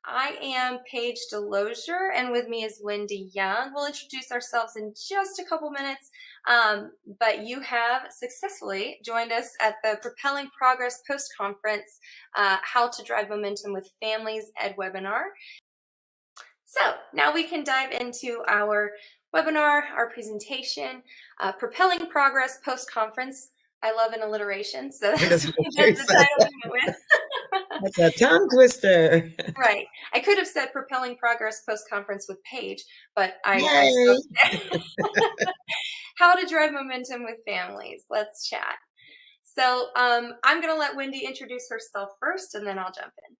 I am Paige DeLozier, and with me is Wendy Young. We'll introduce ourselves in just a couple minutes, but you have successfully joined us at the Propelling Progress Post-Conference, How to Drive Momentum with Families edwebinar. So now we can dive into our webinar, our presentation, Propelling Progress Post-Conference. I love an alliteration, so that's the title we went with. That's a tongue twister. Right. I could have said Propelling Progress Post-Conference with Paige, but I stuck there. How to drive momentum with families. Let's chat. So I'm going to let Wendy introduce herself first, and then I'll jump in.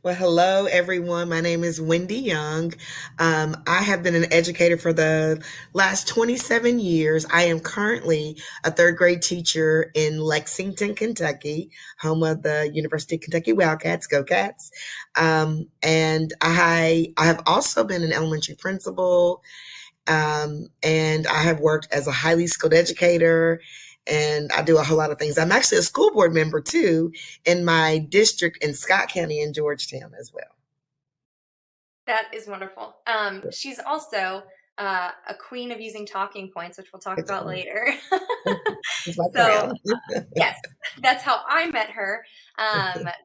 Well, hello, everyone. My name is Wendy Young. I have been an educator for the last 27 years. I am currently a third grade teacher in Lexington, Kentucky, home of the University of Kentucky Wildcats, Go Cats. And I have also been an elementary principal, and I have worked as a highly skilled educator. And I do a whole lot of things. I'm actually a school board member too in my district in Scott County in Georgetown as well. That is wonderful. She's also a queen of using talking points, which we'll talk about later. So yes, that's how I met her,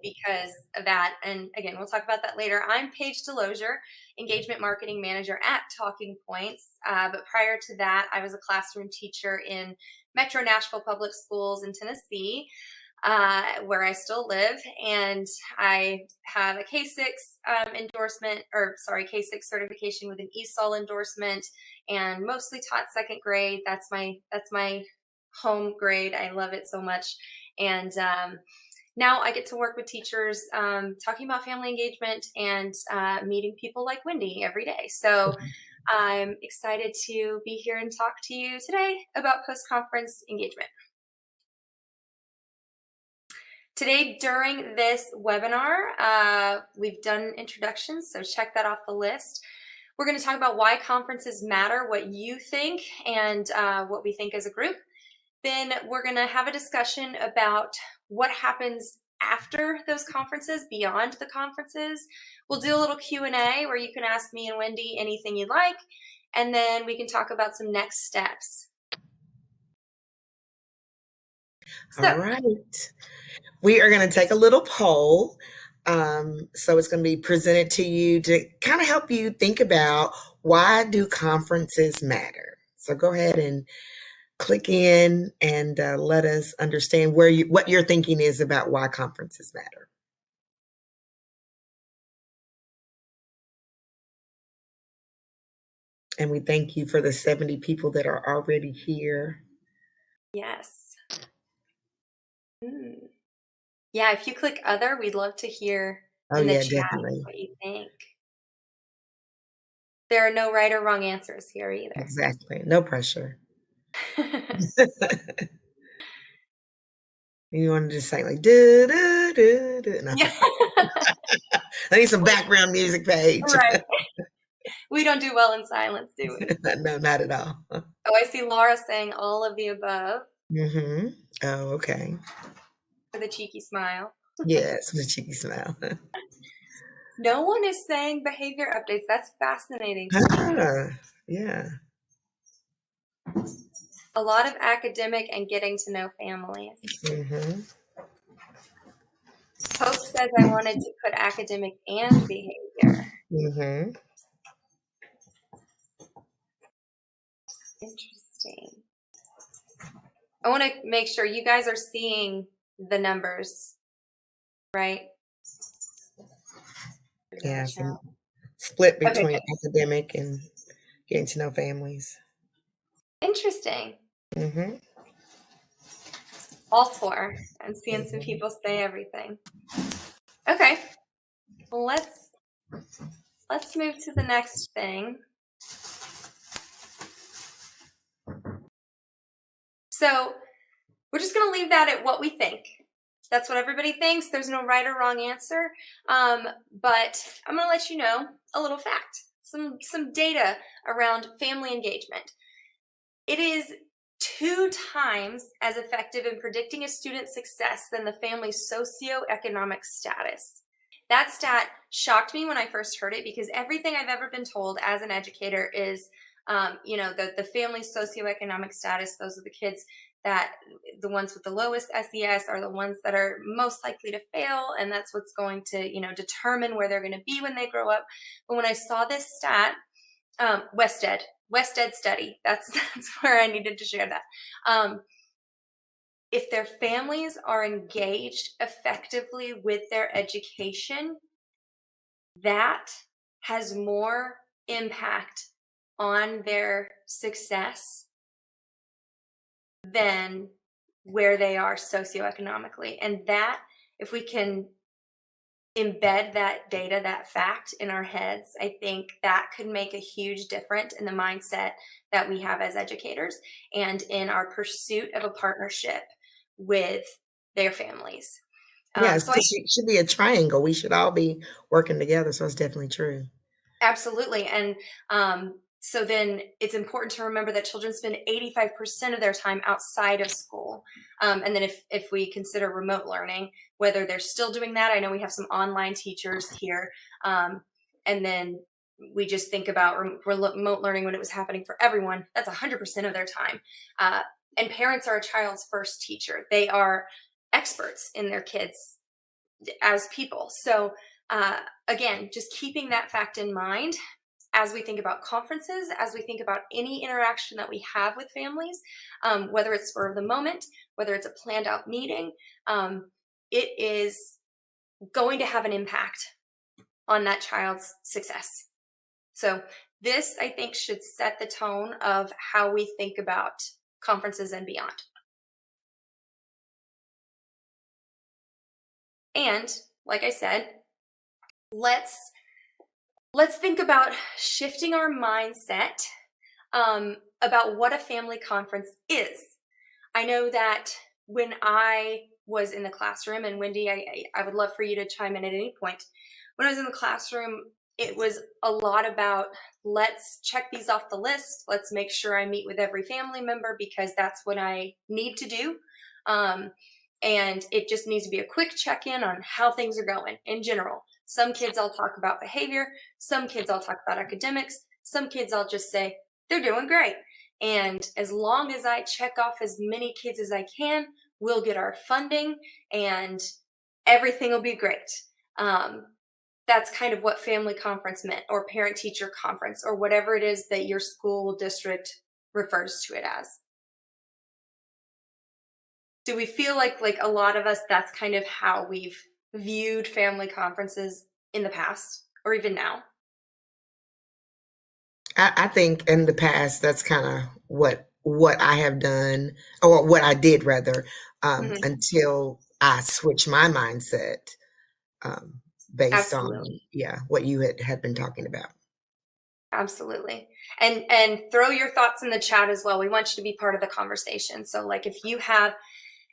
because of that. And again, we'll talk about that later. I'm Paige DeLozier, Engagement Marketing Manager at TalkingPoints. But prior to that, I was a classroom teacher in Metro Nashville Public Schools in Tennessee, where I still live. And I have a K-6 K-6 certification with an ESOL endorsement, and mostly taught second grade. That's my home grade. I love it so much. And now I get to work with teachers talking about family engagement and meeting people like Wendy every day. So I'm excited to be here and talk to you today about post-conference engagement. Today, during this webinar, we've done introductions, so check that off the list. We're going to talk about why conferences matter, what you think, and what we think as a group. Then we're going to have a discussion about what happens after those conferences, beyond the conferences. We'll do a little Q&A where you can ask me and Wendy anything you'd like, and then we can talk about some next steps. All right. We are going to take a little poll. So it's going to be presented to you to kind of help you think about, why do conferences matter? So go ahead and click in and let us understand what your thinking is about why conferences matter. And we thank you for the 70 people that are already here. Yes. Yeah, if you click other, we'd love to hear in the chat definitely what you think. There are no right or wrong answers here either. Exactly. No pressure. You want to just say like, do, do, do, do. No. Yeah. I need some background music, Paige. Right. We don't do well in silence, do we? No, not at all. Oh, I see Laura saying all of the above. Mm-hmm. Oh, okay. With a cheeky smile. Yes, with a cheeky smile. No one is saying behavior updates. That's fascinating. Yeah. A lot of academic and getting to know families. Mm-hmm. Hope says I wanted to put academic and behavior. Mm-hmm. Interesting. I want to make sure you guys are seeing the numbers, right? Yeah, some split between academic and getting to know families. Interesting. Mm-hmm. All four. I'm seeing some people say everything. Okay. Well, let's move to the next thing. So we're just going to leave that at what we think. That's what everybody thinks. There's no right or wrong answer. But I'm going to let you know a little fact, some data around family engagement. It is 2 times as effective in predicting a student's success than the family's socioeconomic status. that stat shocked me when I first heard it, because everything I've ever been told as an educator is, the family socioeconomic status, those are the kids that the ones with the lowest SES are the ones that are most likely to fail. And that's what's going to, determine where they're going to be when they grow up. But when I saw this stat, Wested study, that's where I needed to share that. If their families are engaged effectively with their education, that has more impact on their success than where they are socioeconomically. And that, if we can embed that data, that fact in our heads, I think that could make a huge difference in the mindset that we have as educators and in our pursuit of a partnership with their families. Yes, because it should be a triangle. We should all be working together. So it's definitely true. Absolutely. And so then it's important to remember that children spend 85% of their time outside of school. And then if we consider remote learning, whether they're still doing that, I know we have some online teachers here. And then we just think about remote learning when it was happening for everyone. That's 100% of their time. And parents are a child's first teacher. They are experts in their kids as people. So again, just keeping that fact in mind as we think about conferences, as we think about any interaction that we have with families, whether it's spur of the moment, whether it's a planned out meeting, it is going to have an impact on that child's success. So this, I think, should set the tone of how we think about conferences and beyond. And like I said, let's think about shifting our mindset about what a family conference is. I know that when I was in the classroom, and Wendy, I would love for you to chime in at any point. When I was in the classroom, it was a lot about, let's check these off the list. Let's make sure I meet with every family member because that's what I need to do. And it just needs to be a quick check-in on how things are going in general. Some kids I'll talk about behavior. Some kids I'll talk about academics. Some kids I'll just say, they're doing great. And as long as I check off as many kids as I can, we'll get our funding and everything will be great. That's kind of what family conference meant, or parent-teacher conference, or whatever it is that your school district refers to it as. Do we feel like a lot of us, that's kind of how we've viewed family conferences in the past or even now? I think in the past, that's kind of what I have done, or what I did rather, until I switched my mindset based Absolutely. on what you had been talking about. Absolutely. And throw your thoughts in the chat as well. We want you to be part of the conversation. So if you have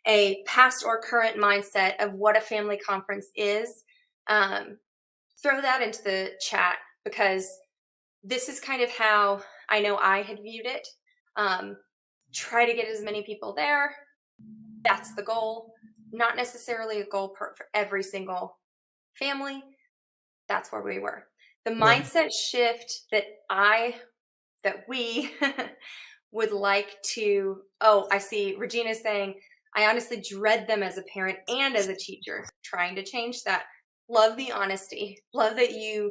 a past or current mindset of what a family conference is, throw that into the chat, because this is kind of how I know I had viewed it. Try to get as many people there. That's the goal. Not necessarily a goal for every single family. That's where we were. The mindset shift that we would like to, I see Regina saying, I honestly dread them as a parent and as a teacher. Trying to change that. Love the honesty. Love that you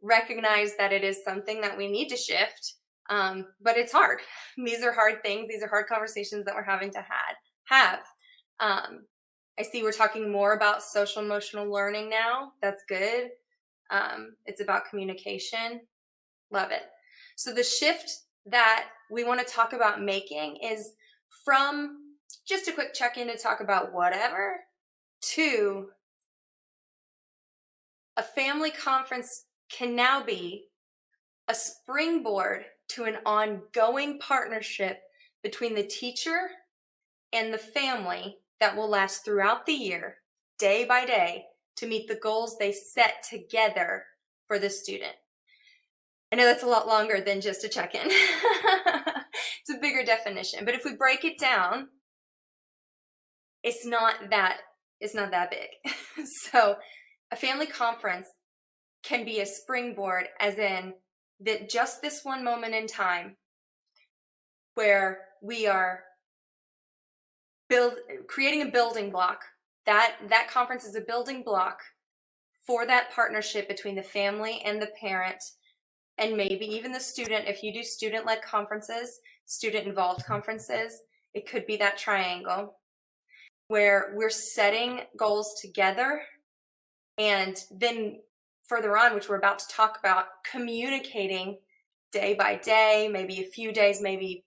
recognize that it is something that we need to shift. But it's hard. These are hard things. These are hard conversations that we're having to have. I see we're talking more about social emotional learning now. That's good. It's about communication. Love it. So the shift that we want to talk about making is from just a quick check-in to talk about whatever to a family conference can now be a springboard to an ongoing partnership between the teacher and the family that will last throughout the year, day by day, to meet the goals they set together for the student. I know that's a lot longer than just a check-in. It's a bigger definition, but if we break it down, it's not that big. So a family conference can be a springboard, as in that just this one moment in time where we are creating a building block. That conference is a building block for that partnership between the family and the parent, and maybe even the student. If you do student-led conferences, student-involved conferences, it could be that triangle where we're setting goals together, and then further on, which we're about to talk about, communicating day by day, maybe a few days, maybe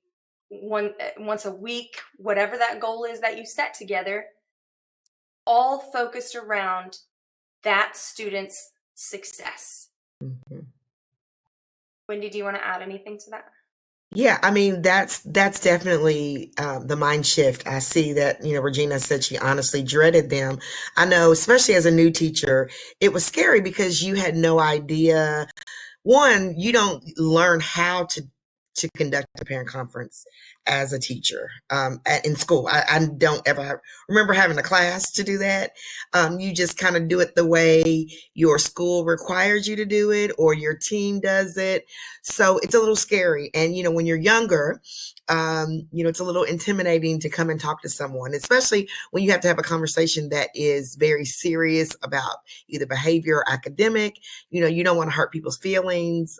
once a week, whatever that goal is that you set together, all focused around that student's success. Mm-hmm. Wendy, do you want to add anything to that? Yeah, I mean, that's definitely the mind shift. I see that, Regina said she honestly dreaded them. I know, especially as a new teacher, it was scary because you had no idea. One, you don't learn how to conduct a parent conference as a teacher in school. I don't ever remember having a class to do that. You just kind of do it the way your school requires you to do it or your team does it. So it's a little scary. And, when you're younger, it's a little intimidating to come and talk to someone, especially when you have to have a conversation that is very serious about either behavior or academic. You don't want to hurt people's feelings.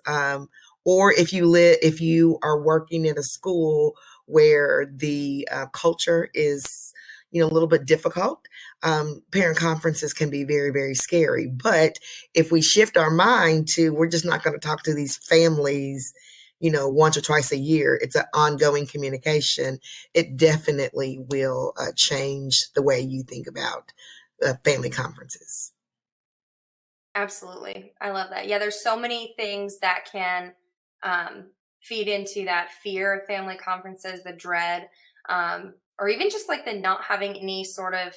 Or if you are working in a school where the culture is, a little bit difficult, parent conferences can be very, very scary. But if we shift our mind to, we're just not going to talk to these families, once or twice a year, it's an ongoing communication. It definitely will change the way you think about family conferences. Absolutely. I love that. Yeah, there's so many things that can feed into that fear of family conferences, the dread, or even just like the not having any sort of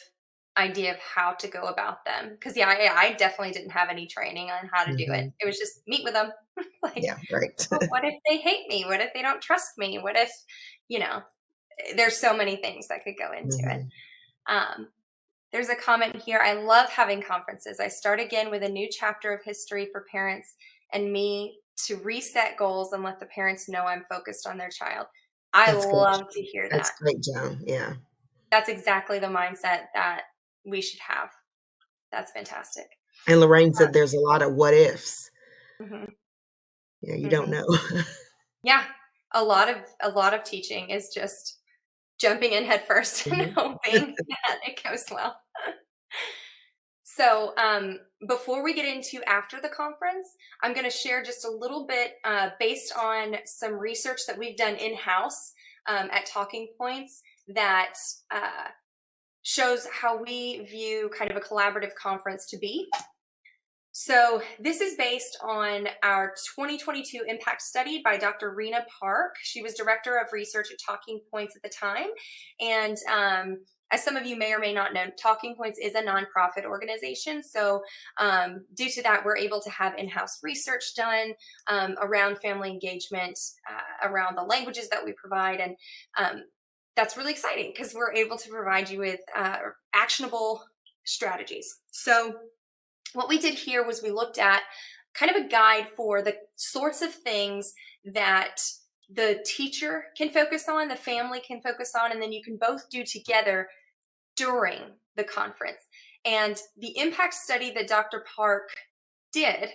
idea of how to go about them. Because I definitely didn't have any training on how to do it. Mm-hmm. It was just meet with them. Like, Yeah, right. well, what if they hate me? What if they don't trust me? What if, there's so many things that could go into it. Mm-hmm. There's a comment here. I love having conferences. I start again with a new chapter of history for parents and me to reset goals and let the parents know I'm focused on their child. I That's good. love to hear That's that. great, Joan. Yeah. That's exactly the mindset that we should have. That's fantastic. And Lorraine said there's a lot of what ifs. Mm-hmm, Yeah, you don't mm-hmm. know. Yeah, a lot of teaching is just jumping in head first and Mhm. hoping that it goes well. So before we get into after the conference, I'm going to share just a little bit based on some research that we've done in-house at Talking Points that shows how we view kind of a collaborative conference to be. So this is based on our 2022 impact study by Dr. Rena Park. She was director of research at Talking Points at the time. And as some of you may or may not know, Talking Points is a nonprofit organization. So due to that, we're able to have in-house research done around family engagement, around the languages that we provide. And that's really exciting because we're able to provide you with actionable strategies. So what we did here was we looked at kind of a guide for the sorts of things that the teacher can focus on, the family can focus on, and then you can both do together during the conference. And the impact study that Dr. Park did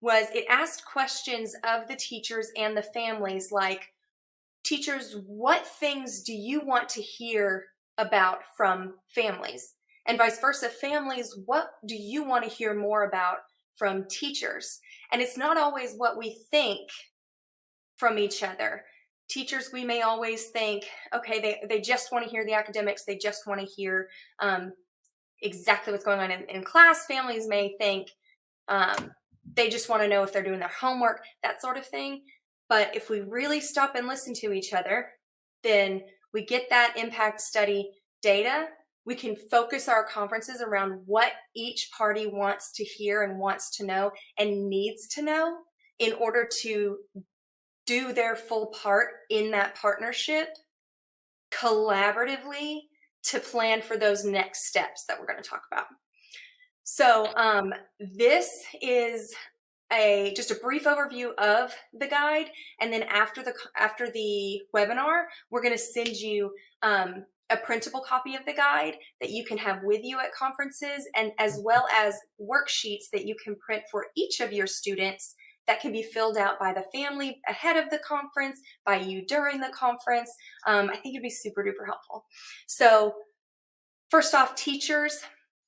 was it asked questions of the teachers and the families like, teachers, what things do you want to hear about from families? And vice versa, families, what do you want to hear more about from teachers? And it's not always what we think from each other. Teachers, we may always think, okay, they just want to hear the academics. They just want to hear exactly what's going on in class. Families may think they just want to know if they're doing their homework, that sort of thing. But if we really stop and listen to each other, then we get that impact study data. We can focus our conferences around what each party wants to hear and wants to know and needs to know in order to do their full part in that partnership collaboratively to plan for those next steps that we're going to talk about. So this is just a brief overview of the guide, and then after the webinar, we're going to send you a printable copy of the guide that you can have with you at conferences, and as well as worksheets that you can print for each of your students that can be filled out by the family ahead of the conference, by you during the conference. I think it'd be super duper helpful. So first off, teachers,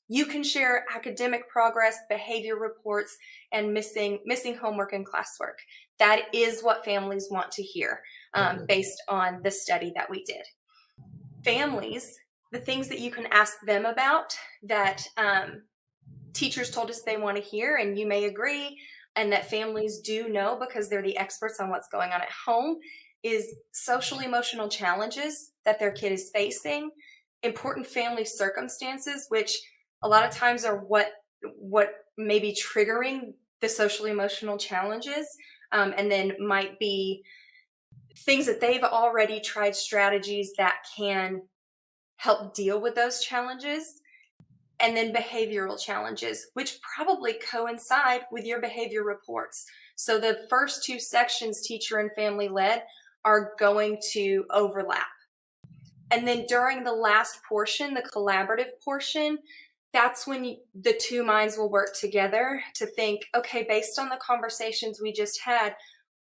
you can share academic progress, behavior reports, and missing homework and classwork. That is what families want to hear based on the study that we did. Families, the things that you can ask them about that teachers told us they want to hear, and you may agree, and that families do know because they're the experts on what's going on at home, is social emotional challenges that their kid is facing, important family circumstances, which a lot of times are what may be triggering the social emotional challenges, and then might be things that they've already tried strategies that can help deal with those challenges, and then behavioral challenges, which probably coincide with your behavior reports. So the first two sections, teacher and family led, are going to overlap. And then during the last portion, the collaborative portion, that's when the two minds will work together to think, okay, based on the conversations we just had,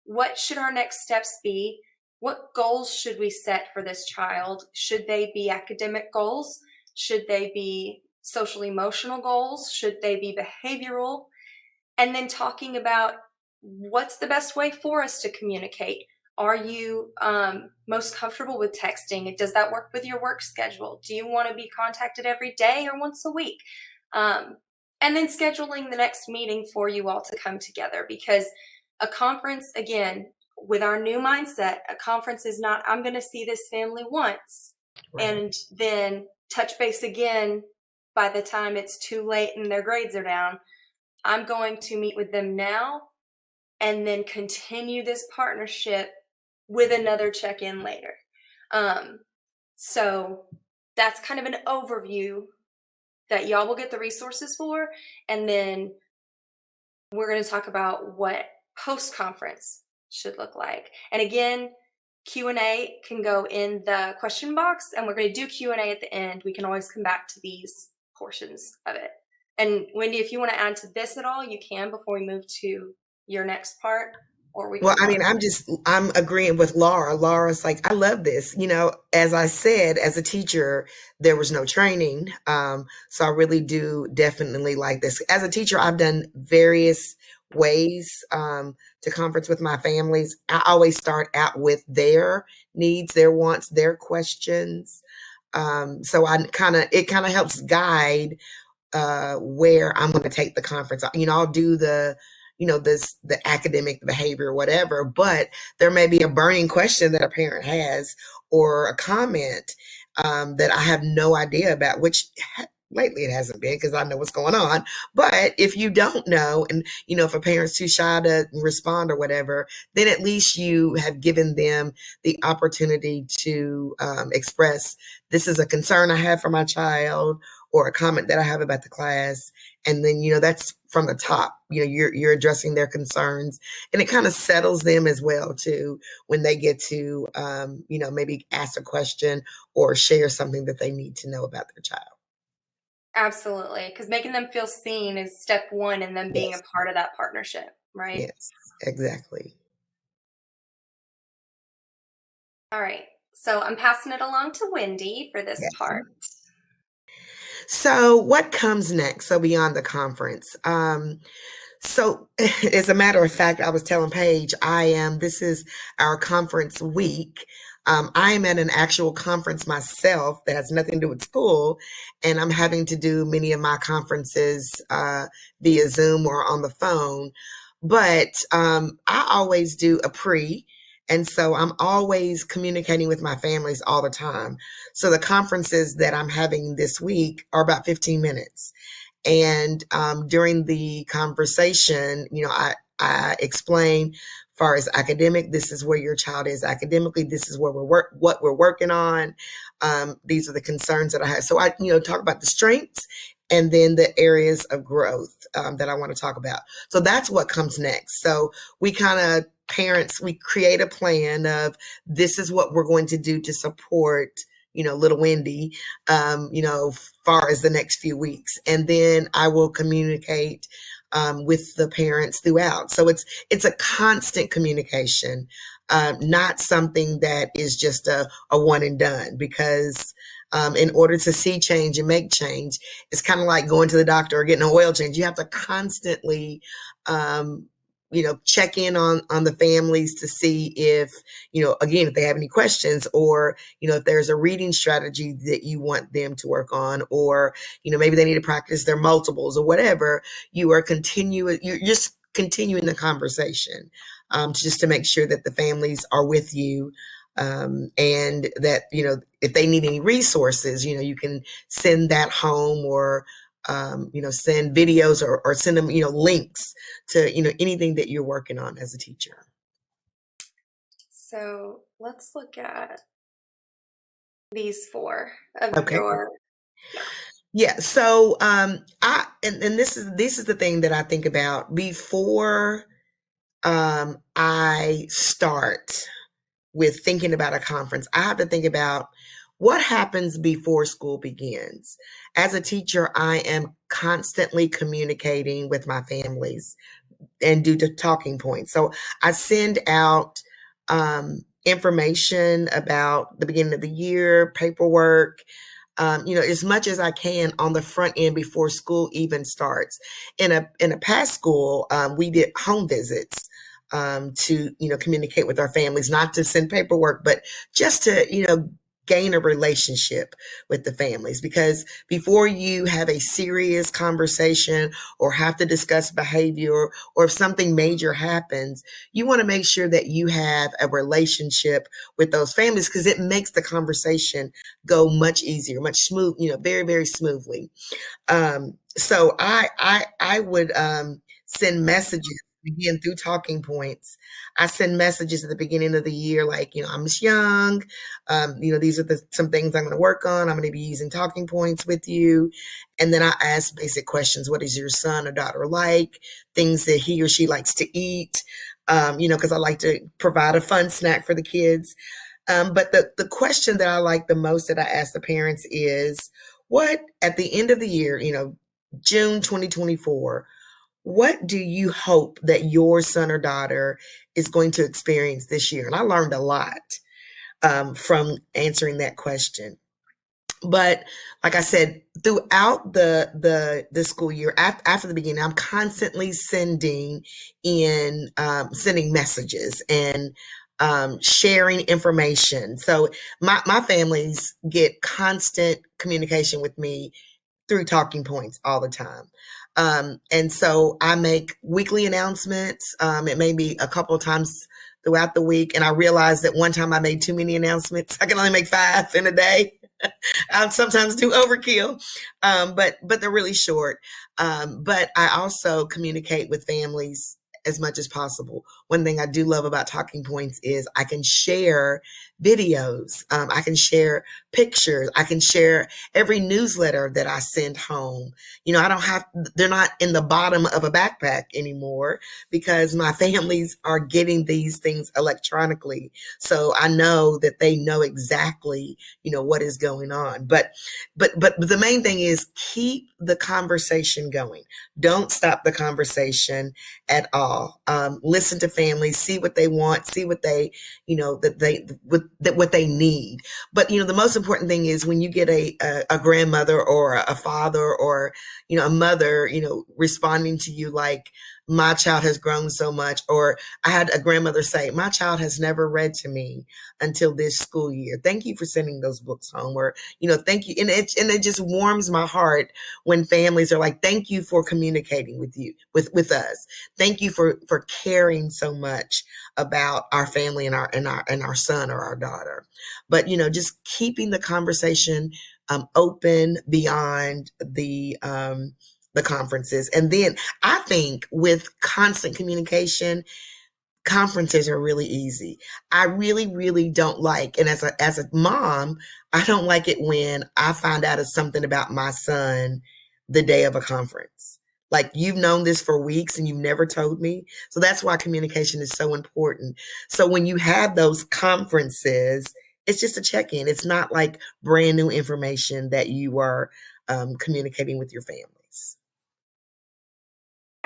what should our next steps be? What goals should we set for this child? Should they be academic goals? Should they be social emotional goals? Should they be behavioral? And then talking about what's the best way for us to communicate. Are you most comfortable with texting? Does that work with your work schedule? Do you want to be contacted every day or once a week? And then scheduling the next meeting for you all to come together, because a conference, again, with our new mindset, a conference is not, I'm going to see this family once and then touch base again by the time it's too late and their grades are down. I'm going to meet with them now and then continue this partnership with another check-in later. So that's kind of an overview that y'all will get the resources for. And then we're going to talk about what post-conference should look like. And again, Q&A can go in the question box, and we're going to do Q&A at the end. We can always come back to these portions of it. And Wendy, if you want to add to this at all, you can before we move to your next part. Well, I mean, I'm agreeing with Laura. Laura's like, I love this. You know, as I said, as a teacher, there was no training. So I really do definitely like this. As a teacher, I've done various ways to conference with my families. I always start out with their needs, their wants, their questions. So it kind of helps guide where I'm going to take the conference. You know, I'll do the academic, the behavior, whatever, but there may be a burning question that a parent has or a comment that I have no idea about, which lately it hasn't been because I know what's going on. But if you don't know, and, you know, if a parent's too shy to respond or whatever, then at least you have given them the opportunity to express, this is a concern I have for my child, or a comment that I have about the class. And then, you know, that's from the top, you know, you're addressing their concerns, and it kind of settles them as well too, when they get to, you know, maybe ask a question or share something that they need to know about their child. Absolutely. Because making them feel seen is step one in them being a part of that partnership, right? Yes, exactly. All right. So I'm passing it along to Wendy for this part. So what comes next? So beyond the conference. So as a matter of fact, I was telling Paige, this is our conference week. I am at an actual conference myself that has nothing to do with school, and I'm having to do many of my conferences via Zoom or on the phone. But I always do a pre, and so I'm always communicating with my families all the time. So the conferences that I'm having this week are about 15 minutes. And during the conversation, you know, I explain, as far as academic, this is where your child is academically. This is where what we're working on. These are the concerns that I have. So I, you know, talk about the strengths and then the areas of growth that I want to talk about. So that's what comes next. So we kind of, parents, we create a plan of this is what we're going to do to support, little Wendy, far as the next few weeks. And then I will communicate with the parents throughout. So it's a constant communication, not something that is just a one and done, because in order to see change and make change, it's kind of like going to the doctor or getting an oil change. You have to constantly check in on the families to see if, again, if they have any questions, or, if there's a reading strategy that you want them to work on, or, maybe they need to practice their multiples or whatever. You're just continuing the conversation, just to make sure that the families are with you. And that, if they need any resources, you can send that home, or send videos, or send them, links to, anything that you're working on as a teacher. So let's look at these 4 of your. Yeah. So and this is the thing that I think about before I start with thinking about a conference. I have to think about what happens before school begins. As a teacher, I am constantly communicating with my families and do the talking points. So I send out information about the beginning of the year, paperwork, as much as I can on the front end before school even starts. In a past school, we did home visits to, communicate with our families, not to send paperwork, but just to, gain a relationship with the families. Because before you have a serious conversation or have to discuss behavior, or if something major happens, you want to make sure that you have a relationship with those families, because it makes the conversation go much easier, much smooth, very, very smoothly. So I would send messages, again, through talking points. I send messages at the beginning of the year, like, I'm Miss Young. These are some things I'm going to work on. I'm going to be using talking points with you. And then I ask basic questions. What is your son or daughter like? Things that he or she likes to eat, because I like to provide a fun snack for the kids. But the question that I like the most that I ask the parents is, what, at the end of the year, June 2024, what do you hope that your son or daughter is going to experience this year? And I learned a lot from answering that question. But like I said, throughout the school year, after the beginning, I'm constantly sending messages and sharing information. So my families get constant communication with me through talking points all the time. And so I make weekly announcements. It may be a couple of times throughout the week. And I realized that one time I made too many announcements. I can only make 5 in a day. I sometimes do overkill, but they're really short. But I also communicate with families as much as possible. One thing I do love about Talking Points is I can share videos. I can share pictures. I can share every newsletter that I send home. They're not in the bottom of a backpack anymore, because my families are getting these things electronically. So I know that they know exactly, what is going on. But the main thing is keep the conversation going. Don't stop the conversation at all. Listen to families, see what they want, see what they, what they need. But, the most important thing is when you get a grandmother or a father or, a mother, responding to you like, my child has grown so much. Or I had a grandmother say, my child has never read to me until this school year. Thank you for sending those books home. Or, thank you. And it just warms my heart when families are like, thank you for communicating with us. Thank you for caring so much about our family and our son or our daughter. But, just keeping the conversation open beyond the conferences. And then I think with constant communication, conferences are really easy. I really, really don't like, and as a mom, I don't like it when I find out something about my son the day of a conference. Like, you've known this for weeks and you've never told me. So that's why communication is so important. So when you have those conferences, it's just a check-in. It's not like brand new information that you are communicating with your families.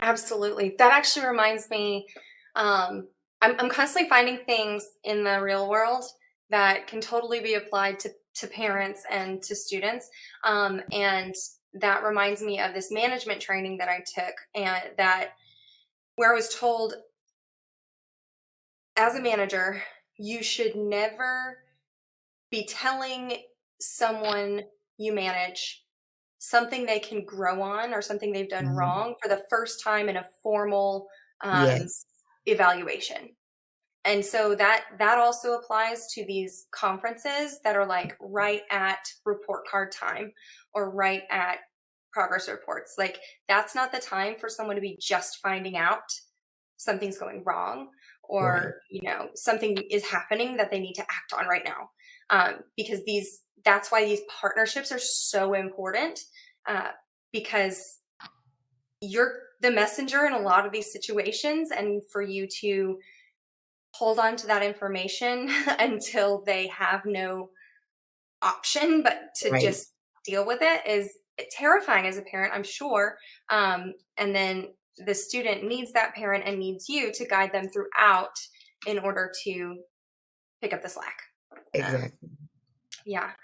Absolutely. That actually reminds me, I'm constantly finding things in the real world that can totally be applied to parents and to students. And that reminds me of this management training that I took, and that where I was told, as a manager, you should never be telling someone you manage something they can grow on or something they've done Mhm. wrong for the first time in a formal Yes. evaluation. And so that also applies to these conferences that are like right at report card time or right at progress reports. Like, that's not the time for someone to be just finding out something's going wrong, Right. or something is happening that they need to act on right now. Because that's why these partnerships are so important, uh, because you're the messenger in a lot of these situations, and for you to hold on to that information until they have no option but to Right. just deal with it is terrifying as a parent, I'm sure. And then the student needs that parent and needs you to guide them throughout in order to pick up the slack. Um, Exactly. yeah.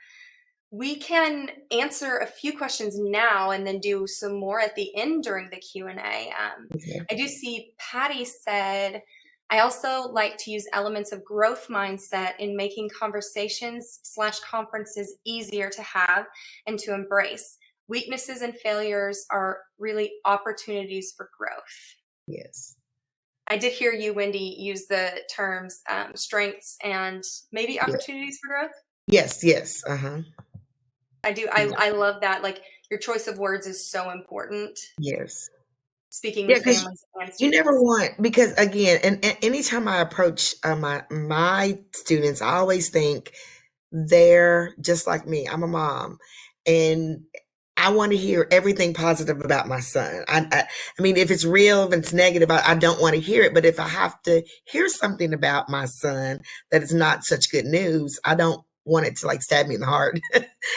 We can answer a few questions now and then do some more at the end during the Q&A. Okay. I do see Patty said, I also like to use elements of growth mindset in making conversations/conferences easier to have and to embrace. Weaknesses and failures are really opportunities for growth. Yes. I did hear you, Wendy, use the terms strengths and maybe Yeah. opportunities for growth. Yes. Yes. Uh-huh. I do. Yeah. I love that. Like, your choice of words is so important, Yes. speaking Yeah, with because families and you never students. want, because again, and anytime I approach my students, I always think they're just like me. I'm a mom, and I want to hear everything positive about my son. I mean, if it's real, if it's negative, I don't want to hear it. But if I have to hear something about my son that is not such good news, I don't want it to like stab me in the heart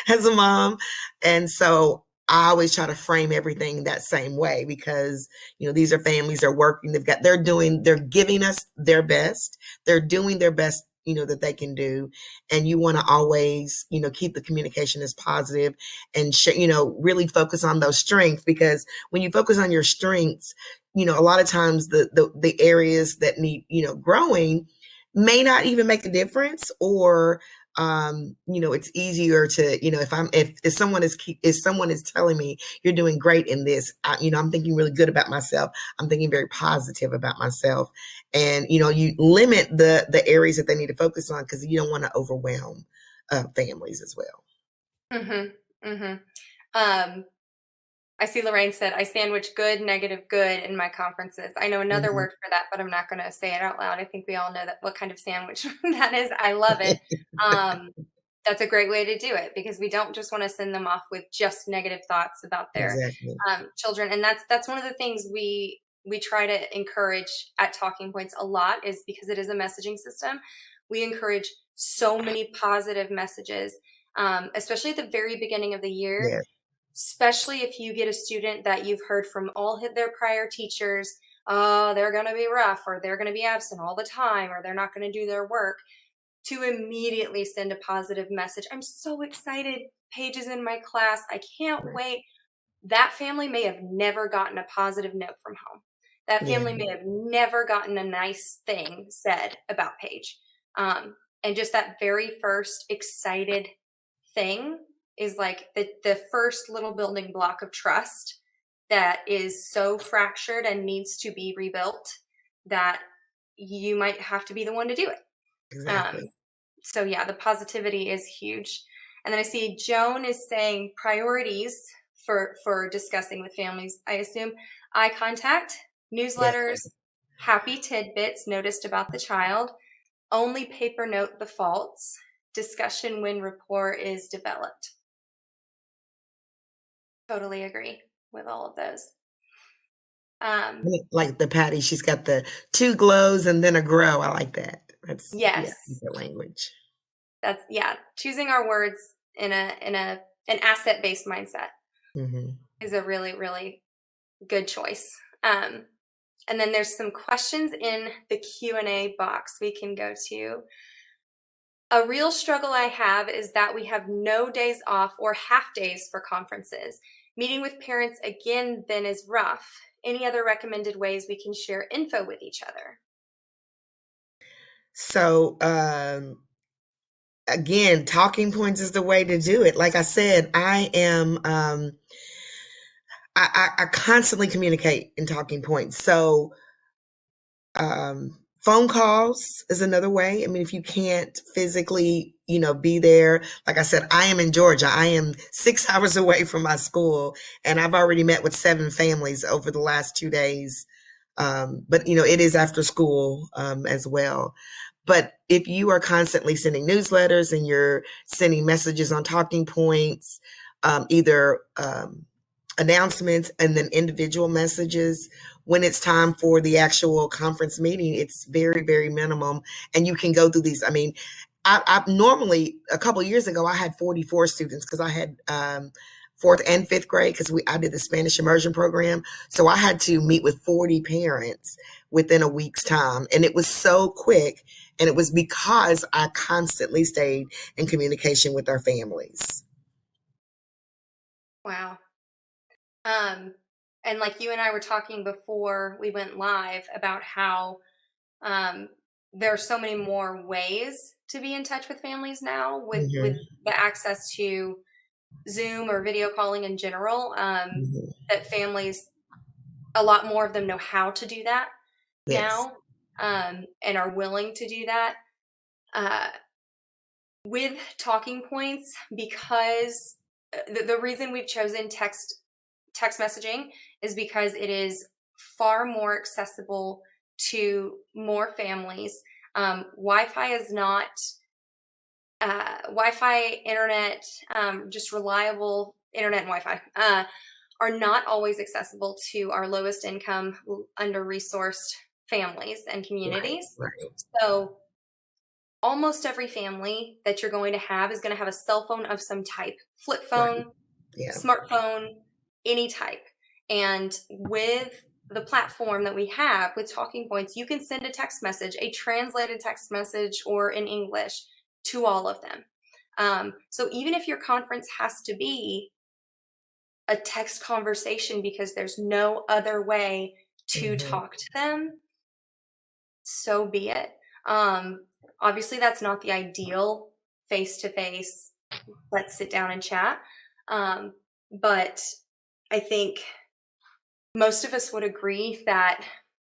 as a mom. And so I always try to frame everything that same way, because these are families, they're working, they're giving us their best, they're doing their best that they can do. And you want to always keep the communication as positive, and really focus on those strengths, because when you focus on your strengths, a lot of times the areas that need growing may not even make a difference, or it's easier to if someone is telling me you're doing great in this, I'm thinking really good about myself, I'm thinking very positive about myself. And you limit the areas that they need to focus on, because you don't want to overwhelm families as well. Mm-hmm. Mm-hmm. Um, I see Lorraine said, I sandwich good, negative, good in my conferences. I know another Mhm. word for that, but I'm not going to say it out loud. I think we all know that what kind of sandwich that is. I love it. Um, that's a great way to do it, because we don't just want to send them off with just negative thoughts about their Exactly. children. And that's one of the things we try to encourage at Talking Points a lot, is because it is a messaging system. We encourage so many positive messages, especially at the very beginning of the year, Yes. especially if you get a student that you've heard from all their prior teachers, oh, they're going to be rough, or they're going to be absent all the time, or they're not going to do their work, to immediately send a positive message. I'm so excited. Paige is in my class. I can't Right. wait. That family may have never gotten a positive note from home. That Yeah. family may have never gotten a nice thing said about Paige. And just that very first excited thing is like the first little building block of trust that is so fractured and needs to be rebuilt, that you might have to be the one to do it. Um, Exactly. so yeah, the positivity is huge. And then I see Joan is saying priorities for discussing with families. I assume eye contact, Yes. newsletters, happy tidbits noticed about the child, only paper note the faults, discussion when rapport is developed. Totally agree. with all of those. Like the Patty, she's got the 2 glows and then a grow. I like that. That's Yes. the language. That's choosing our words in an asset-based mindset is a really, really good choice. And then there's some questions in the Q&A box we can go to. A real struggle I have is that we have no days off or half days for conferences. Meeting with parents again then is rough. Any other recommended ways we can share info with each other? So, again, talking points is the way to do it. Like I said, I am, I constantly communicate in talking points. So, phone calls is another way. I mean, if you can't physically, be there, like I said, I am in Georgia. I am 6 hours away from my school, and I've already met with 7 families over the last 2 days. But it is after school as well. But if you are constantly sending newsletters and you're sending messages on talking points, either announcements and then individual messages, when it's time for the actual conference meeting, it's very, very minimum. And you can go through these. I mean, I normally, a couple of years ago, I had 44 students because I had 4th and 5th grade because I did the Spanish immersion program. So I had to meet with 40 parents within a week's time. And it was so quick. And it was because I constantly stayed in communication with our families. Wow. And like you and I were talking before we went live about how there are so many more ways to be in touch with families now with the access to Zoom or video calling in general, that families, a lot more of them know how to do that now, and are willing to do that. With talking points, because the reason we've chosen text messaging is because it is far more accessible to more families. Wi-Fi is not Wi-Fi, internet, just reliable internet and Wi-Fi are not always accessible to our lowest income, under-resourced families and communities. Right. So almost every family that you're going to have is going to have a cell phone of some type, flip phone, smartphone, any type. And with the platform that we have with Talking Points, you can send a text message, a translated text message or in English to all of them. So even if your conference has to be a text conversation because there's no other way to talk to them, so be it. Obviously, that's not the ideal face-to-face, let's sit down and chat. But I think most of us would agree that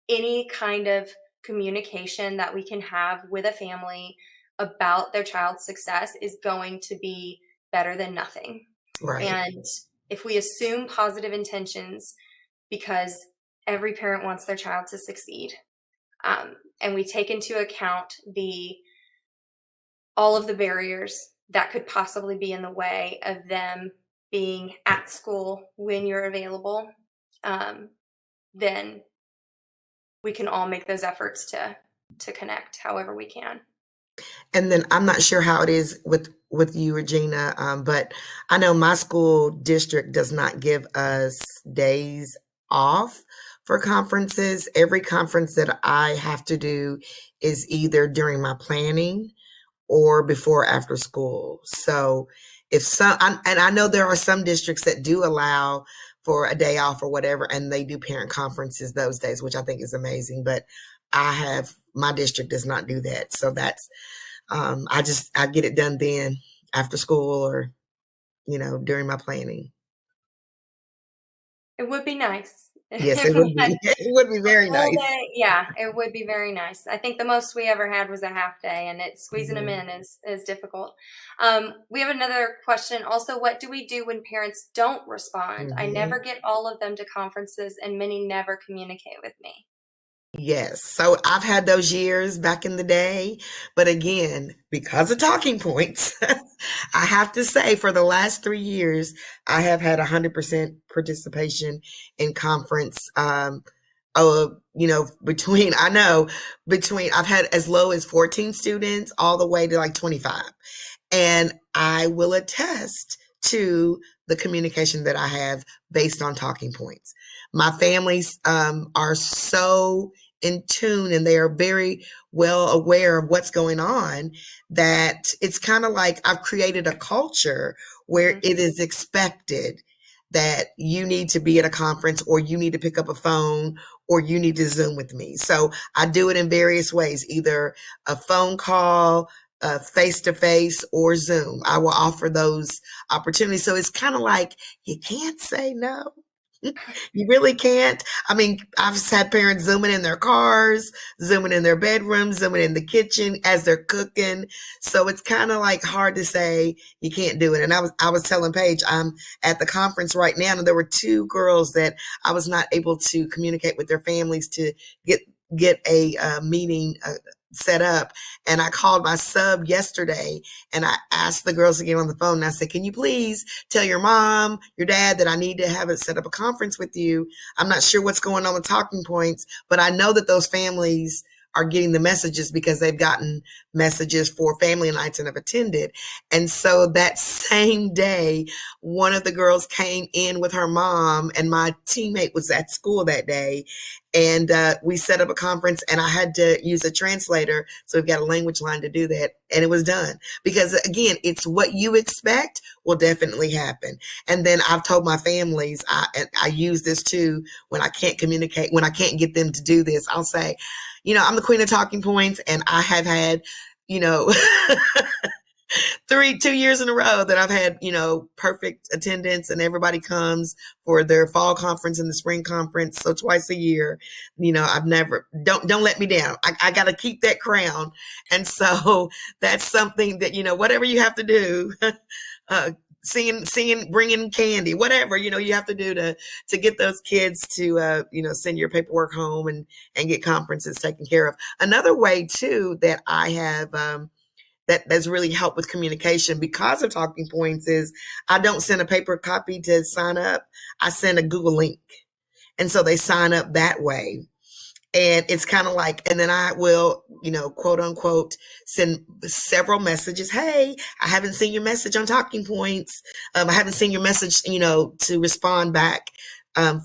any kind of communication that we can have with a family about their child's success is going to be better than nothing. Right. And if we assume positive intentions, because every parent wants their child to succeed, and we take into account all of the barriers that could possibly be in the way of them being at school when you're available, then we can all make those efforts to connect however we can. And then I'm not sure how it is with you, Regina, but I know my school district does not give us days off for conferences. Every conference that I have to do is either during my planning or before or after school. So and I know there are some districts that do allow for a day off or whatever, and they do parent conferences those days, which I think is amazing. But my district does not do that. So that's, I get it done then after school or, during my planning. It would be nice. Yes, it would be. It would be very nice. Yeah, it would be very nice. I think the most we ever had was a half day, and squeezing them in is difficult. We have another question. Also, what do we do when parents don't respond? I never get all of them to conferences, and many never communicate with me. Yes. So I've had those years back in the day. But again, because of talking points, I have to say for the last 3 years, I have had 100% participation in conference. Between I've had as low as 14 students all the way to like 25. And I will attest to the communication that I have based on talking points. My families are so in tune and they are very well aware of what's going on that it's kind of like I've created a culture where Mhm. it is expected that you need to be at a conference or you need to pick up a phone or you need to Zoom with me. So I do it in various ways, either a phone call, face to face, or Zoom. I will offer those opportunities. So it's kind of like you can't say no. You really can't. I mean, I've had parents zooming in their cars, zooming in their bedrooms, zooming in the kitchen as they're cooking. So it's kind of like hard to say you can't do it. And I was telling Paige, I'm at the conference right now, and there were two girls that I was not able to communicate with their families to get a meeting set up. And I called my sub yesterday and I asked the girls to get on the phone and I said, can you please tell your mom, your dad that I need to have it set up a conference with you. I'm not sure what's going on with talking points, but I know that those families are getting the messages because they've gotten messages for family nights and have attended. And so that same day, one of the girls came in with her mom and my teammate was at school that day. And we set up a conference and I had to use a translator. So we've got a language line to do that. And it was done because again, it's what you expect will definitely happen. And then I've told my families, I use this too when I can't communicate, when I can't get them to do this. I'll say, I'm the queen of talking points, and I have had, you know, 2 years in a row that I've had, perfect attendance, and everybody comes for their fall conference and the spring conference. So twice a year, I've never, don't let me down. I got to keep that crown. And so that's something that, whatever you have to do, singing, bringing candy, whatever, you have to do to get those kids to, send your paperwork home and get conferences taken care of. Another way too, that I have, that's really helped with communication because of talking points is I don't send a paper copy to sign up. I send a Google link. And so they sign up that way. And it's kind of like, and then I will, quote unquote, send several messages. Hey, I haven't seen your message on talking points. I haven't seen your message, to respond back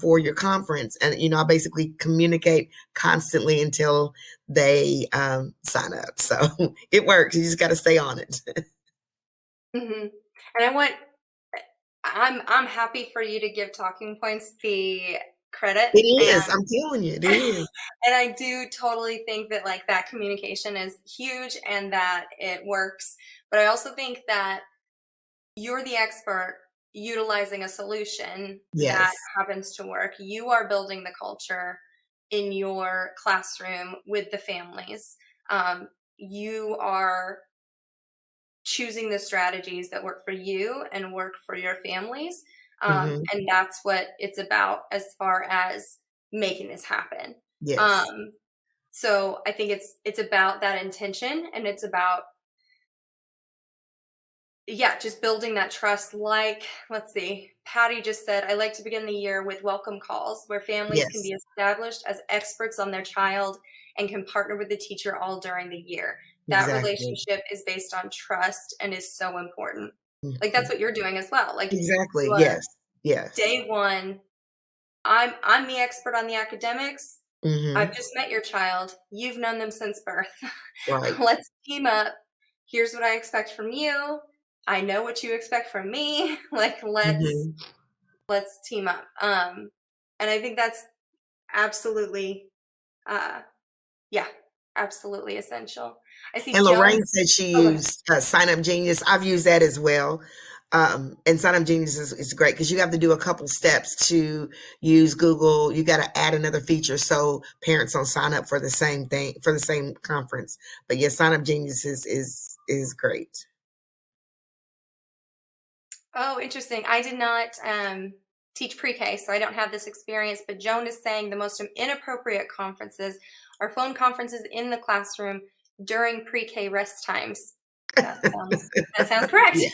for your conference. And, I basically communicate constantly until they sign up. So it works. You just got to stay on it. Mhm. And I'm happy for you to give talking points the credit, It and is. I'm telling you, it is. and I do totally think that like that communication is huge and that it works. But I also think that you're the expert utilizing a solution that Yes. happens to work. You are building the culture in your classroom with the families. You are choosing the strategies that work for you and work for your families. Hmm. And that's what it's about as far as making this happen. Yes. Um, so I think it's about that intention, and it's about, yeah, just building that trust. Like, let's see, Patty just said, I like to begin the year with welcome calls where families can Yes. be established as experts on their child and can partner with the teacher all during the year. That Exactly. relationship is based on trust and is so important. Like Mhm. that's what you're doing as well. Like Exactly. you are Yes. Yes. day one. I'm the expert on the academics. I've Hmm. just met your child. You've known them since birth. Right. Let's team up. Here's what I expect from you. I know what you expect from me. Like Hmm. let's team up. And I think that's absolutely uh yeah, absolutely essential. I see And Joan. Lorraine said she Oh, go ahead. used Sign Up Genius. I've used that as well. And Sign Up Genius is great because you have to do a couple steps to use Google. You got to add another feature so parents don't sign up for the same thing for the same conference. But yes, Sign Up Genius is great. Oh, interesting. I did not teach pre-K, so I don't have this experience, but Joan is saying the most inappropriate conferences are phone conferences in the classroom during pre-K rest times. That sounds correct. Yeah.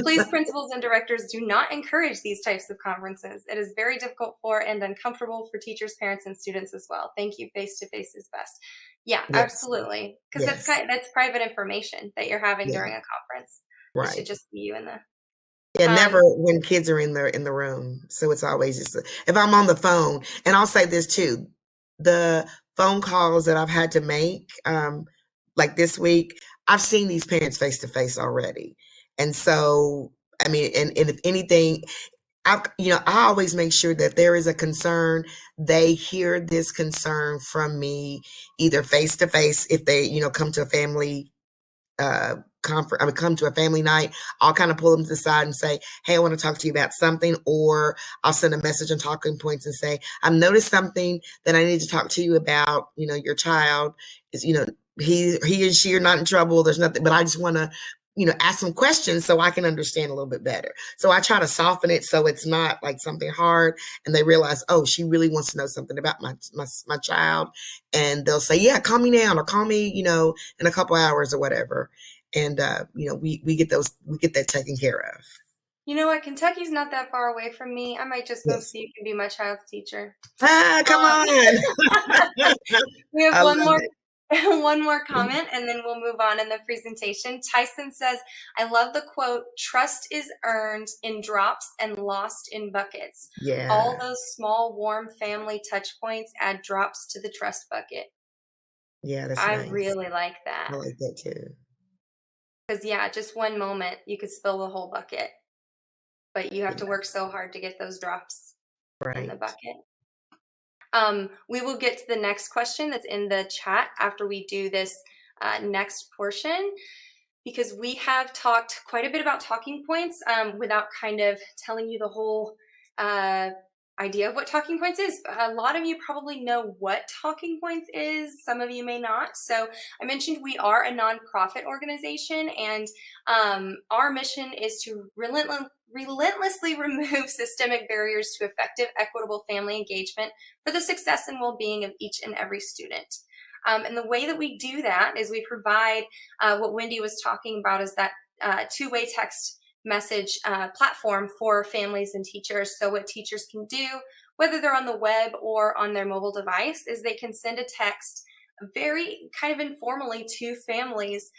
Please, principals and directors, do not encourage these types of conferences. It is very difficult for and uncomfortable for teachers, parents, and students as well. Thank you. Face-to-face is best. Yeah, Yes. absolutely. Because Yes. that's private information that you're having Yeah. during a conference. It should Right. just be you in the Yeah, um never when kids are in the room. So it's always just if I'm on the phone, and I'll say this too, the phone calls that I've had to make, like this week, I've seen these parents face to face already. And so, I mean, and if anything, I always make sure that there is a concern. They hear this concern from me either face to face if they, come to a family conference, I would come to a family night, I'll kind of pull them to the side and say, hey, I want to talk to you about something. Or I'll send a message on Talking Points and say, I've noticed something that I need to talk to you about. Your child is, he and she are not in trouble. There's nothing, but I just want to, ask some questions so I can understand a little bit better. So I try to soften it so it's not like something hard, and they realize, oh, she really wants to know something about my child. And they'll say, yeah, call me now, or call me, in a couple hours or whatever. And we get that taken care of. You know what? Kentucky's not that far away from me. I might just move so Yes. you can be my child's teacher. Come on. We have I love one more it. one more comment, and then we'll move on in the presentation. Tyson says, I love the quote, trust is earned in drops and lost in buckets. All Yeah. those small, warm family touch points add drops to the trust bucket. Yeah, that's I nice. really like I that. like that too. Because, yeah, just one moment, you could spill the whole bucket, but you have to Yeah, work so hard to get those drops in the right. bucket. We will get to the next question that's in the chat after we do this next portion, because we have talked quite a bit about talking points without kind of telling you the whole uh, idea of what talking points is. A lot of you probably know what talking points is. Some of you may not. So I mentioned we are a nonprofit organization, and our mission is to relentlessly remove systemic barriers to effective, equitable family engagement for the success and well-being of each and every student. And the way that we do that is we provide what Wendy was talking about, is that two-way text message platform for families and teachers. So what teachers can do, whether they're on the web or on their mobile device, is they can send a text very kind of informally to families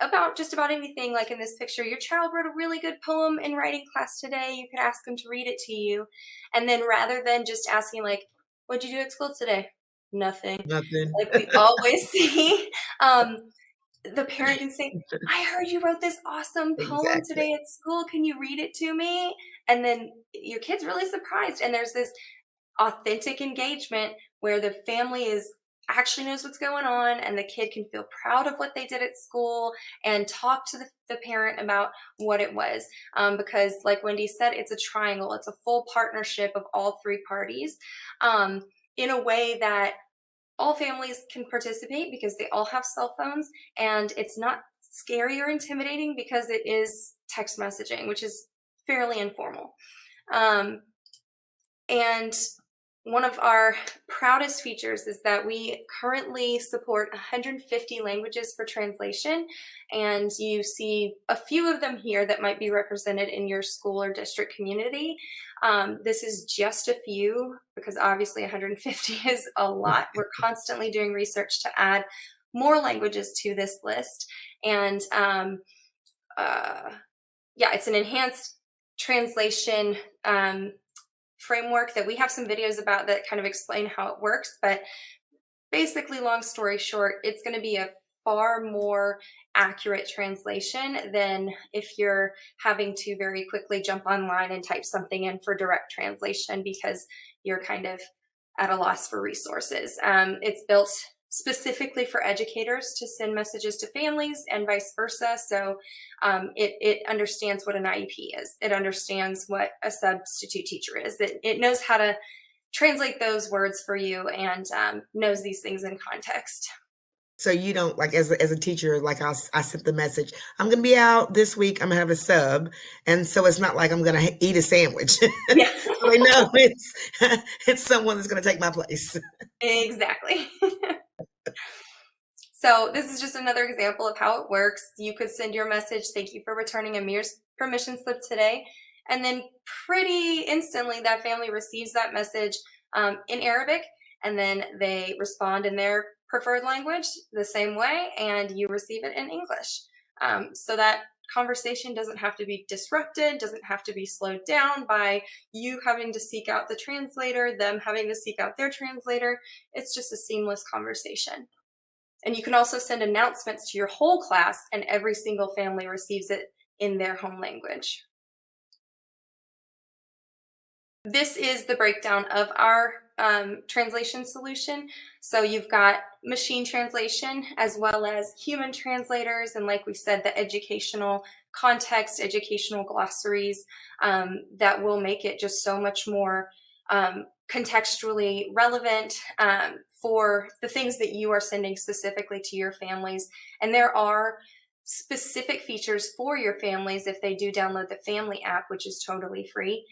about just about anything. Like in this picture, your child wrote a really good poem in writing class today. You could ask them to read it to you. And then rather than just asking like, what'd you do at school today? Nothing. Nothing. Like we always see, the parent can say, I heard you wrote this awesome poem Exactly. today at school. Can you read it to me? And then your kid's really surprised. And there's this authentic engagement where the family is actually knows what's going on, and the kid can feel proud of what they did at school and talk to the parent about what it was. Because like Wendy said, it's a triangle. It's a full partnership of all three parties in a way that all families can participate because they all have cell phones, and it's not scary or intimidating because it is text messaging, which is fairly informal. And one of our proudest features is that we currently support 150 languages for translation, and you see a few of them here that might be represented in your school or district community. This is just a few, because obviously 150 is a lot. We're constantly doing research to add more languages to this list, and yeah, it's an enhanced translation framework that we have some videos about that kind of explain how it works. But basically, long story short, it's going to be a far more accurate translation than if you're having to very quickly jump online and type something in for direct translation because you're kind of at a loss for resources. It's built specifically for educators to send messages to families and vice versa. So it understands what an IEP is. It understands what a substitute teacher is. It knows how to translate those words for you and knows these things in context. So you don't, like, as a teacher, like I sent the message, I'm going to be out this week. I'm going to have a sub. And so it's not like I'm going to eat a sandwich. Yeah. So I know it's someone that's going to take my place. Exactly. So this is just another example of how it works. You could send your message, thank you for returning Amir's permission slip today. And then pretty instantly that family receives that message in Arabic, and then they respond in their preferred language the same way, and you receive it in English. So that conversation doesn't have to be disrupted, doesn't have to be slowed down by you having to seek out the translator, them having to seek out their translator. It's just a seamless conversation. And you can also send announcements to your whole class, and every single family receives it in their home language. This is the breakdown of our translation solution. So you've got machine translation as well as human translators, and like we said, the educational context, educational glossaries that will make it just so much more contextually relevant for the things that you are sending specifically to your families. And there are specific features for your families if they do download the family app, which is totally free,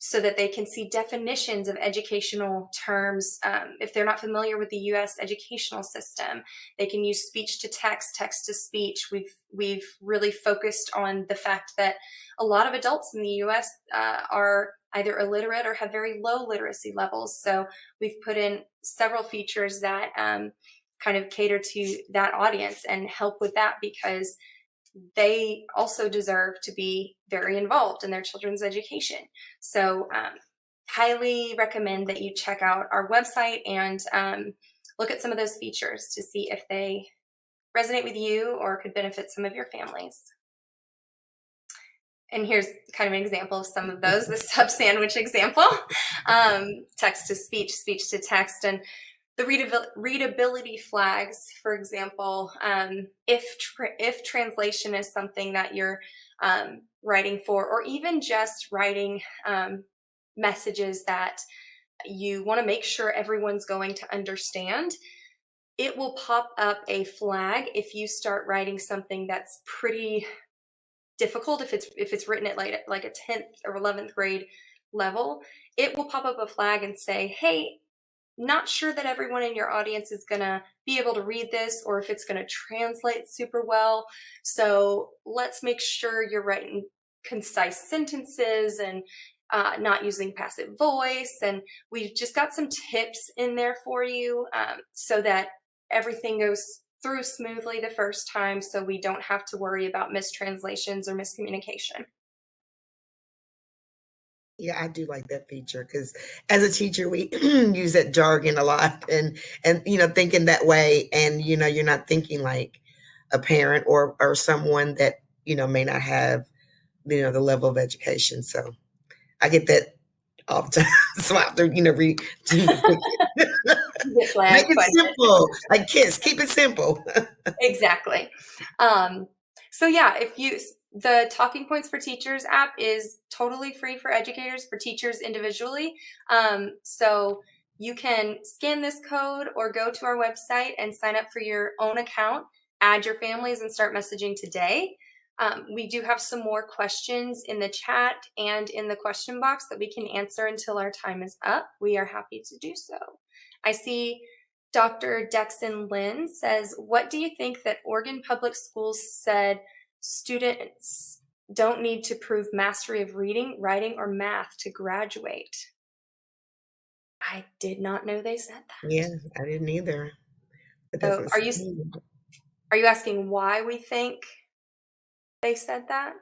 so that they can see definitions of educational terms. If they're not familiar with the U.S. educational system, they can use speech to text, text to speech. We've really focused on the fact that a lot of adults in the U.S. Are either illiterate or have very low literacy levels. So we've put in several features that kind of cater to that audience and help with that, because they also deserve to be very involved in their children's education. So highly recommend that you check out our website and look at some of those features to see if they resonate with you or could benefit some of your families. And here's kind of an example of some of those, the sub sandwich example, text to speech, speech to text, and the readability flags, for example, if translation is something that you're writing for, or even just writing messages that you want to make sure everyone's going to understand, it will pop up a flag if you start writing something that's pretty difficult. If it's written at like a 10th or 11th grade level, it will pop up a flag and say, hey, not sure that everyone in your audience is going to be able to read this, or if it's going to translate super well. So let's make sure you're writing concise sentences and not using passive voice. And we've just got some tips in there for you so that everything goes through smoothly the first time, so we don't have to worry about mistranslations or miscommunication. Yeah, I do like that feature because as a teacher, we use that jargon a lot, and thinking that way, and you're not thinking like a parent or someone that may not have the level of education. So I get that all the time. So I have to read. Make it simple, like kids. Keep it simple. Exactly. So yeah, the Talking Points for Teachers app is totally free for educators, for teachers individually. So you can scan this code or go to our website and sign up for your own account, add your families, and start messaging today. We do have some more questions in the chat and in the question box that we can answer until our time is up. We are happy to do so. I see Dr. Dexon Lynn says, what do you think that Oregon Public Schools said students don't need to prove mastery of reading, writing, or math to graduate? I did not know they said that. Yeah, I didn't either. So are you asking why we think they said that?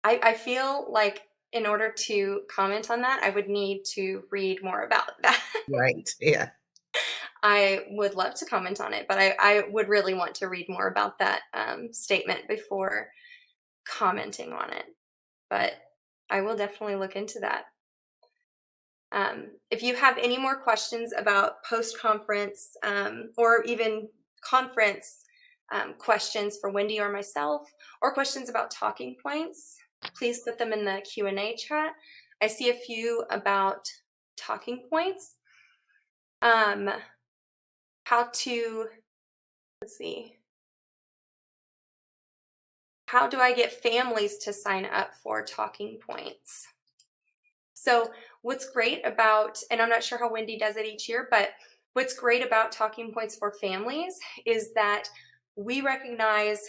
I feel like in order to comment on that, I would need to read more about that. Right, yeah. I would love to comment on it, but I would really want to read more about that statement before commenting on it. But I will definitely look into that. If you have any more questions about post-conference or even conference questions for Wendy or myself, or questions about talking points, please put them in the Q&A chat. I see a few about talking points. how to, let's see, how do I get families to sign up for Talking Points? So what's great about, and I'm not sure how Wendy does it each year, but what's great about Talking Points for families is that we recognize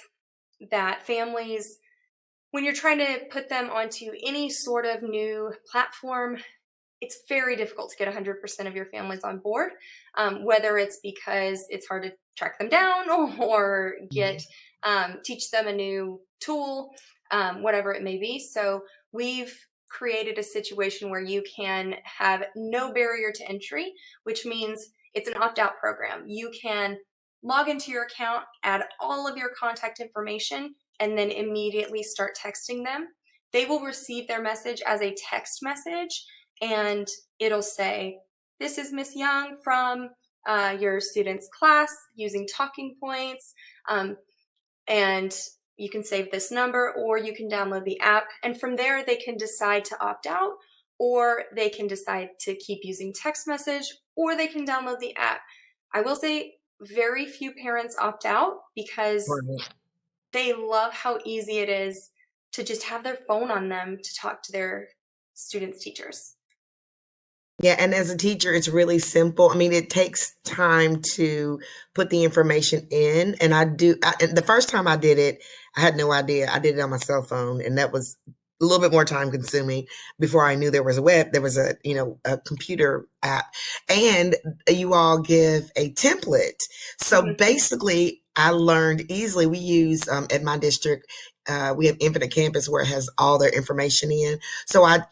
that families, when you're trying to put them onto any sort of new platform, it's very difficult to get 100% of your families on board, whether it's because it's hard to track them down or teach them a new tool, whatever it may be. So we've created a situation where you can have no barrier to entry, which means it's an opt-out program. You can log into your account, add all of your contact information, and then immediately start texting them. They will receive their message as a text message, and it'll say, "This is Miss Young from your student's class using Talking Points," and you can save this number, or you can download the app. And from there, they can decide to opt out, or they can decide to keep using text message, or they can download the app. I will say very few parents opt out because they love how easy it is to just have their phone on them to talk to their students' teachers. Yeah, and as a teacher, it's really simple. I mean, it takes time to put the information in, and and the first time I did it, I had no idea. I did it on my cell phone, and that was a little bit more time consuming before I knew there was a computer app, and you all give a template. So basically, I learned easily. We use at my district. We have Infinite Campus where it has all their information in. So I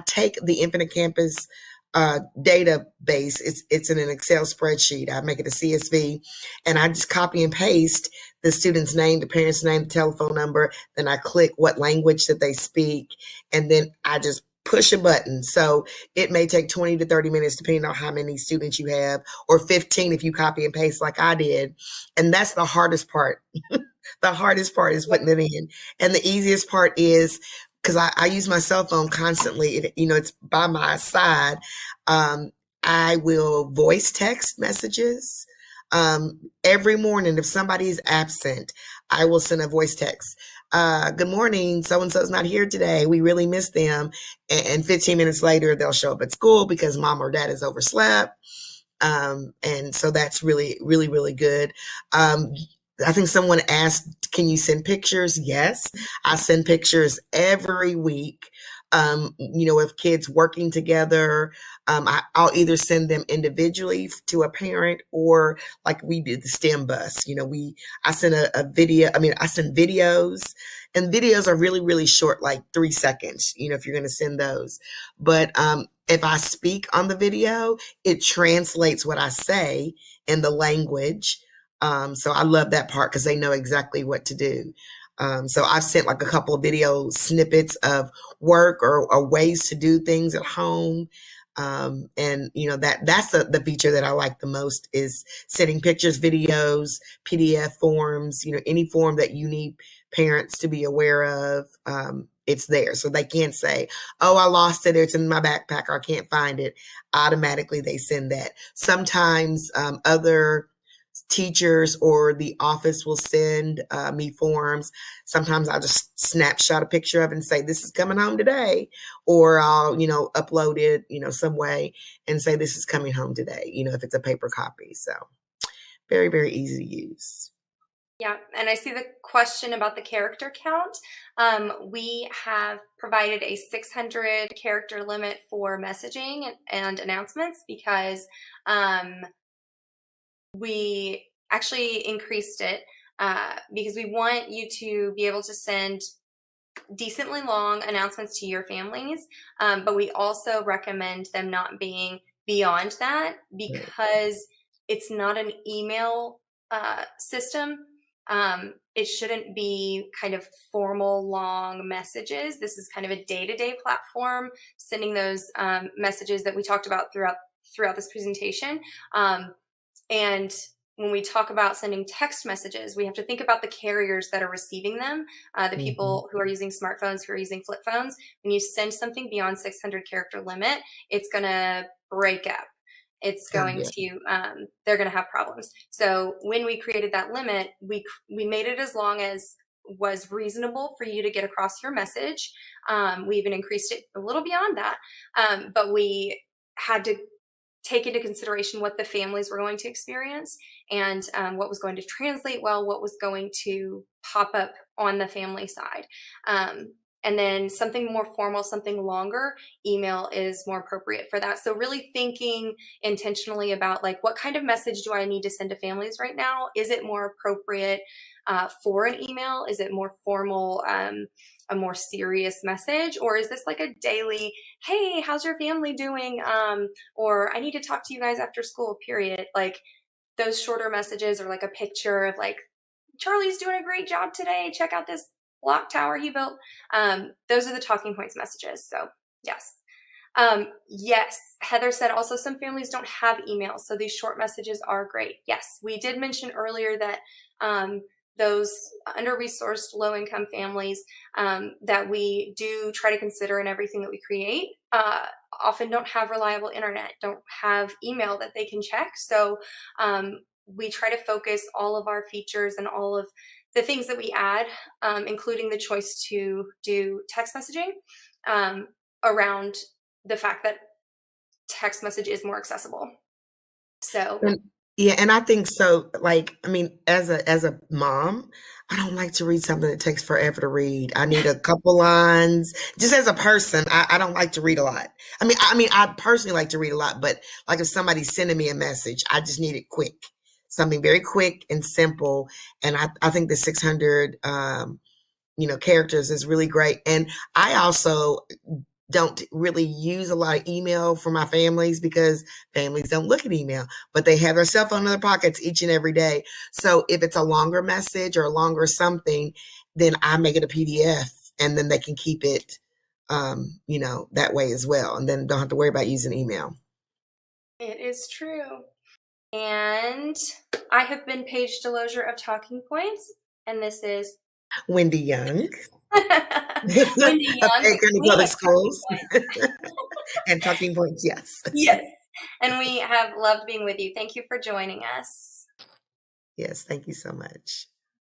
take the Infinite Campus database. It's in an Excel spreadsheet. I make it a CSV, and I just copy and paste the student's name, the parent's name, the telephone number. Then I click what language that they speak, and then I just push a button. So it may take 20 to 30 minutes depending on how many students you have, or 15 if you copy and paste like I did. And that's the hardest part. The hardest part is putting it in. And the easiest part is, because I use my cell phone constantly, it's by my side. I will voice text messages. Every morning, if somebody is absent, I will send a voice text. Good morning, so-and-so's not here today. We really miss them. And 15 minutes later, they'll show up at school because mom or dad has overslept. And so that's really, really, really good. I think someone asked, can you send pictures? Yes, I send pictures every week. With kids working together, I'll either send them individually to a parent, or like we did the STEM bus. I send a video. I send videos, and videos are really, really short, like 3 seconds, if you're going to send those. But if I speak on the video, it translates what I say in the language. So I love that part because they know exactly what to do. So I've sent like a couple of video snippets of work or ways to do things at home. And that's the feature that I like the most, is sending pictures, videos, PDF forms, any form that you need parents to be aware of. It's there. So they can't say, oh, I lost it, it's in my backpack, or I can't find it. Automatically they send that. Sometimes other teachers or the office will send me forms. Sometimes I'll just snapshot a picture of it and say, this is coming home today. Or I'll, upload it, some way and say, this is coming home today, if it's a paper copy. So very, very easy to use. Yeah, and I see the question about the character count. We have provided a 600 character limit for messaging and announcements because we actually increased it because we want you to be able to send decently long announcements to your families, but we also recommend them not being beyond that because it's not an email system. It shouldn't be kind of formal long messages. This is kind of a day-to-day platform, sending those messages that we talked about throughout this presentation. And when we talk about sending text messages, we have to think about the carriers that are receiving them, the people who are using smartphones, who are using flip phones. When you send something beyond 600 character limit, it's going to break up. it's going to, they're going to have problems. So when we created that limit, we made it as long as was reasonable for you to get across your message. We even increased it a little beyond that, but we had to take into consideration what the families were going to experience and what was going to translate well, what was going to pop up on the family side. And then something more formal, something longer, email is more appropriate for that. So really thinking intentionally about like, what kind of message do I need to send to families right now? Is it more appropriate for an email? Is it more formal, a more serious message? Or is this like a daily, hey, how's your family doing? Or I need to talk to you guys after school, period. Like those shorter messages, or like a picture of like, Charlie's doing a great job today. Check out this block tower he built. Those are the talking points messages. So yes. Yes, Heather said also some families don't have emails, so these short messages are great. Yes, we did mention earlier that those under-resourced low-income families that we do try to consider in everything that we create often don't have reliable internet, don't have email that they can check. So we try to focus all of our features and all of the things that we add, including the choice to do text messaging, around the fact that text message is more accessible. So yeah, and I think so. Like, I mean, as a mom, I don't like to read something that takes forever to read. I need a couple lines. Just as a person, I don't like to read a lot. I mean, I personally like to read a lot, but like if somebody's sending me a message, I just need it quick, something very quick and simple. And I think the 600 characters is really great. And I also don't really use a lot of email for my families because families don't look at email, but they have their cell phone in their pockets each and every day. So if it's a longer message or a longer something, then I make it a PDF and then they can keep it, that way as well. And then don't have to worry about using email. It is true. And I have been Paige DeLozier of Talking Points, and this is Wendy Young. Wendy Young, Public Schools. And Talking Points, yes. Yes. And we have loved being with you. Thank you for joining us. Yes, thank you so much.